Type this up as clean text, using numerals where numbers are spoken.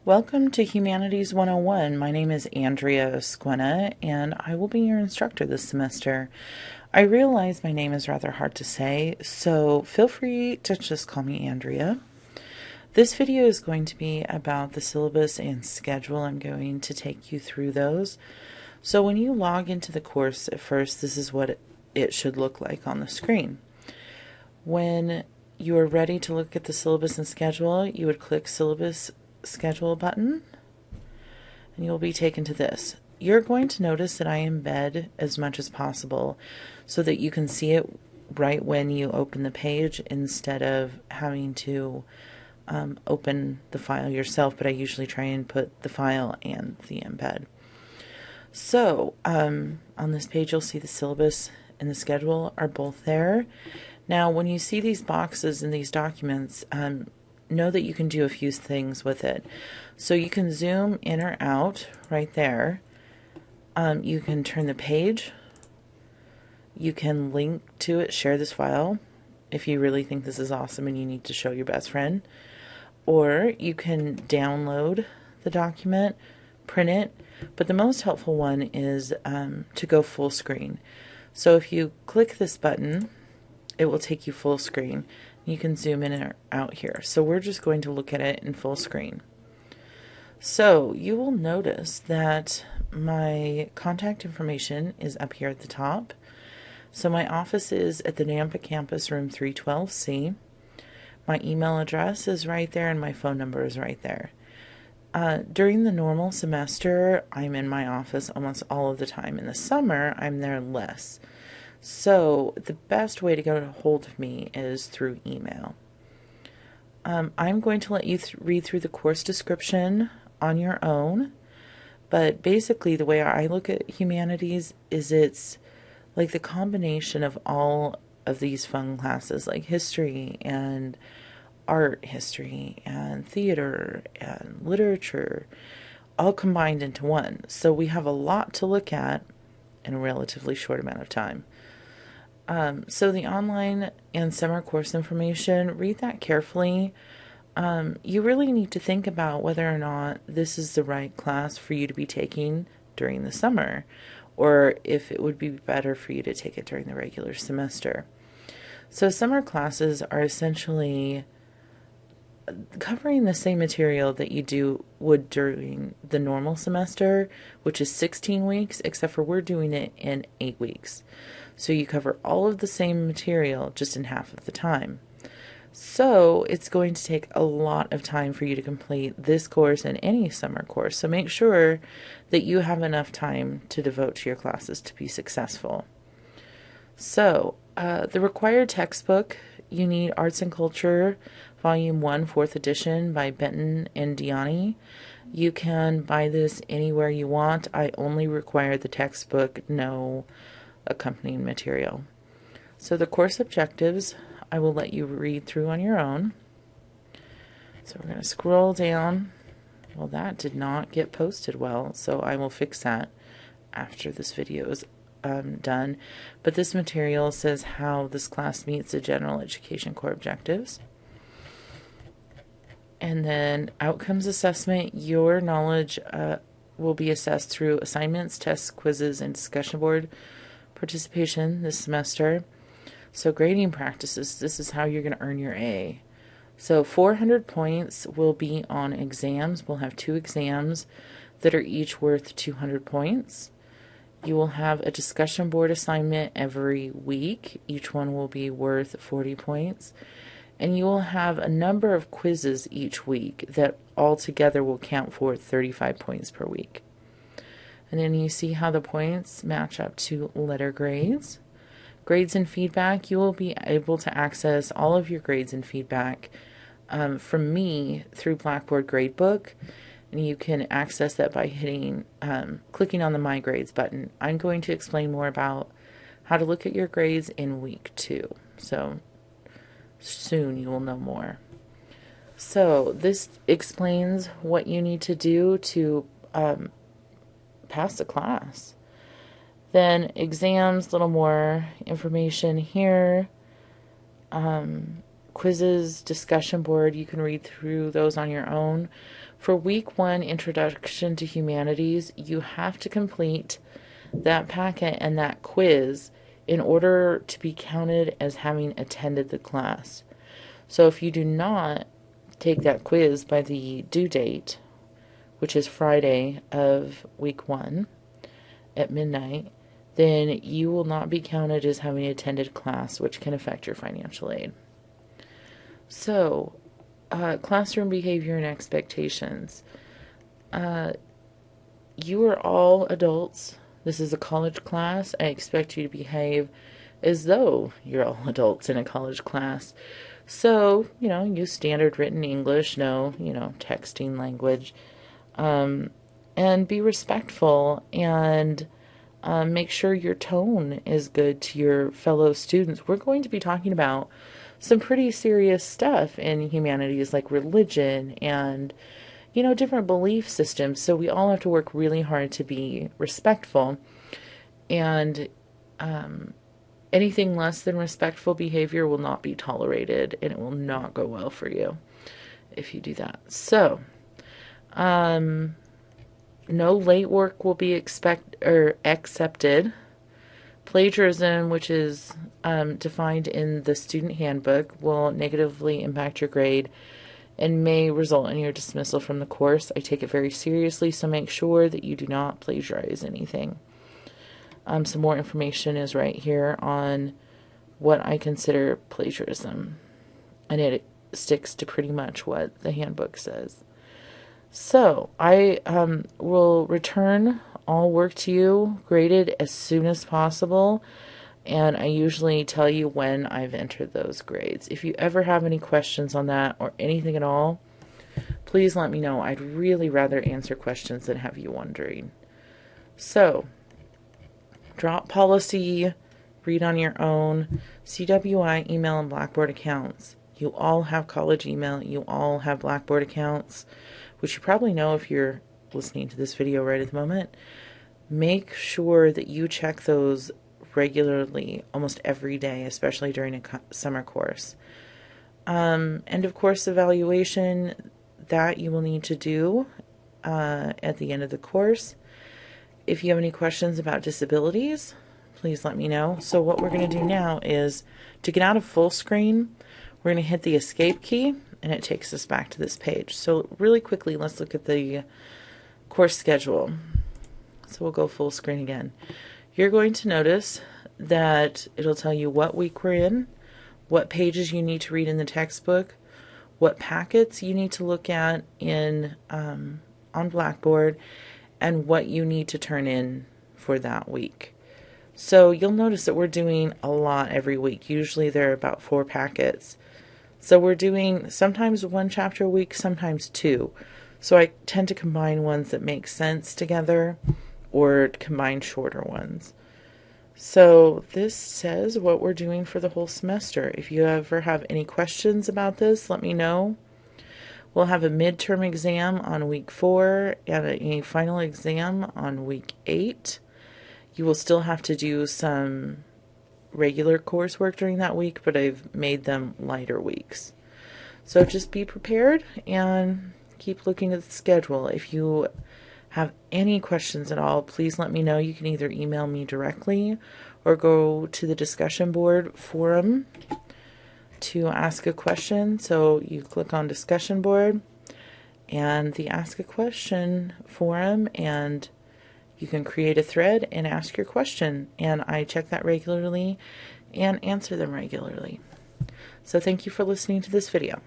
Welcome to Humanities 101. My name is Andrea Esquena, and I will be your instructor this semester. I realize my name is rather hard to say, so feel free to just call me Andrea. This video is going to be about the syllabus and schedule. I'm going to take you through those. So when you log into the course at first, this is what it should look like on the screen. When you are ready to look at the syllabus and schedule, you would click Syllabus Schedule button, and you'll be taken to this. You're going to notice that I embed as much as possible so that you can see it right when you open the page instead of having to open the file yourself, but I usually try and put the file and the embed. So on this page you'll see the syllabus and the schedule are both there. Now when you see these boxes in these documents, know that you can do a few things with it. So you can zoom in or out right there. You can turn the page. You can link to it, share this file if you really think this is awesome and you need to show your best friend. Or you can download the document, print it, but the most helpful one is to go full screen. So if you click this button, it will take you full screen. You can zoom in or out here. So we're just going to look at it in full screen. So you will notice that my contact information is up here at the top. So my office is at the Nampa campus, room 312C. My email address is right there and my phone number is right there. During the normal semester, I'm in my office almost all of the time. In the summer, I'm there less. So the best way to get a hold of me is through email. I'm going to let you read through the course description on your own, but basically the way I look at humanities is it's like the combination of all of these fun classes like history and art history and theater and literature all combined into one. So we have a lot to look at in a relatively short amount of time. So the online and summer course information, read that carefully. You really need to think about whether or not this is the right class for you to be taking during the summer, or if it would be better for you to take it during the regular semester. So summer classes are essentially covering the same material that you would during the normal semester, which is 16 weeks, except for we're doing it in 8 weeks. So you cover all of the same material just in half of the time. So it's going to take a lot of time for you to complete this course and any summer course. So make sure that you have enough time to devote to your classes to be successful. So the required textbook, you need Arts and Culture, Volume 1, 4th edition by Benton and Diani. You can buy this anywhere you want. I only require the textbook, no accompanying material. So the course objectives, I will let you read through on your own. So we're going to scroll down. Well, that did not get posted well, so I will fix that after this video is done. But this material says how this class meets the general education core objectives. And then outcomes assessment, your knowledge will be assessed through assignments, tests, quizzes, and discussion board participation this semester. So grading practices, this is how you're going to earn your A. So 400 points will be on exams. We'll have 2 exams that are each worth 200 points. You will have a discussion board assignment every week. Each one will be worth 40 points. And you will have a number of quizzes each week that all together will count for 35 points per week. And then you see how the points match up to letter grades. Grades and feedback, you will be able to access all of your grades and feedback from me through Blackboard Gradebook. And you can access that by clicking on the My Grades button. I'm going to explain more about how to look at your grades in week 2. So soon you will know more. So this explains what you need to do to pass the class. Then exams, a little more information here. Quizzes, discussion board, you can read through those on your own. For week 1, Introduction to Humanities, you have to complete that packet and that quiz in order to be counted as having attended the class. So if you do not take that quiz by the due date, which is Friday of week 1 at midnight, then you will not be counted as having attended class, which can affect your financial aid. So, classroom behavior and expectations. You are all adults. This is a college class. I expect you to behave as though you're all adults in a college class. So, use standard written English, no, texting language, and be respectful, and make sure your tone is good to your fellow students. We're going to be talking about some pretty serious stuff in humanities, like religion and, different belief systems. So we all have to work really hard to be respectful. And anything less than respectful behavior will not be tolerated, and it will not go well for you if you do that. So, no late work will be accepted. Plagiarism, which is defined in the student handbook, will negatively impact your grade and may result in your dismissal from the course. I take it very seriously, so make sure that you do not plagiarize anything. Some more information is right here on what I consider plagiarism, and it sticks to pretty much what the handbook says. So I will return all work to you graded as soon as possible, and I usually tell you when I've entered those grades. If you ever have any questions on that or anything at all, please let me know. I'd really rather answer questions than have you wondering. So, drop policy, read on your own, CWI email and Blackboard accounts. You all have college email, you all have Blackboard accounts, which you probably know if you're listening to this video right at the moment. Make sure that you check those regularly, almost every day, especially during a summer course. And of course, evaluation, that you will need to do at the end of the course. If you have any questions about disabilities, please let me know. So what we're going to do now is, to get out of full screen, we're going to hit the escape key, and it takes us back to this page. So really quickly, let's look at the course schedule. So we'll go full screen again. You're going to notice that it'll tell you what week we're in, what pages you need to read in the textbook, what packets you need to look at in on Blackboard, and what you need to turn in for that week. So you'll notice that we're doing a lot every week. Usually there are about 4 packets. So we're doing sometimes 1 chapter a week, sometimes 2. So I tend to combine ones that make sense together, or combine shorter ones. So this says what we're doing for the whole semester. If you ever have any questions about this, let me know. We'll have a midterm exam on week 4 and a final exam on week 8. You will still have to do some regular coursework during that week, but I've made them lighter weeks. So just be prepared and keep looking at the schedule. If you have any questions at all, please let me know. You can either email me directly or go to the discussion board forum to ask a question. So you click on discussion board and the ask a question forum, and you can create a thread and ask your question, and I check that regularly and answer them regularly. So thank you for listening to this video.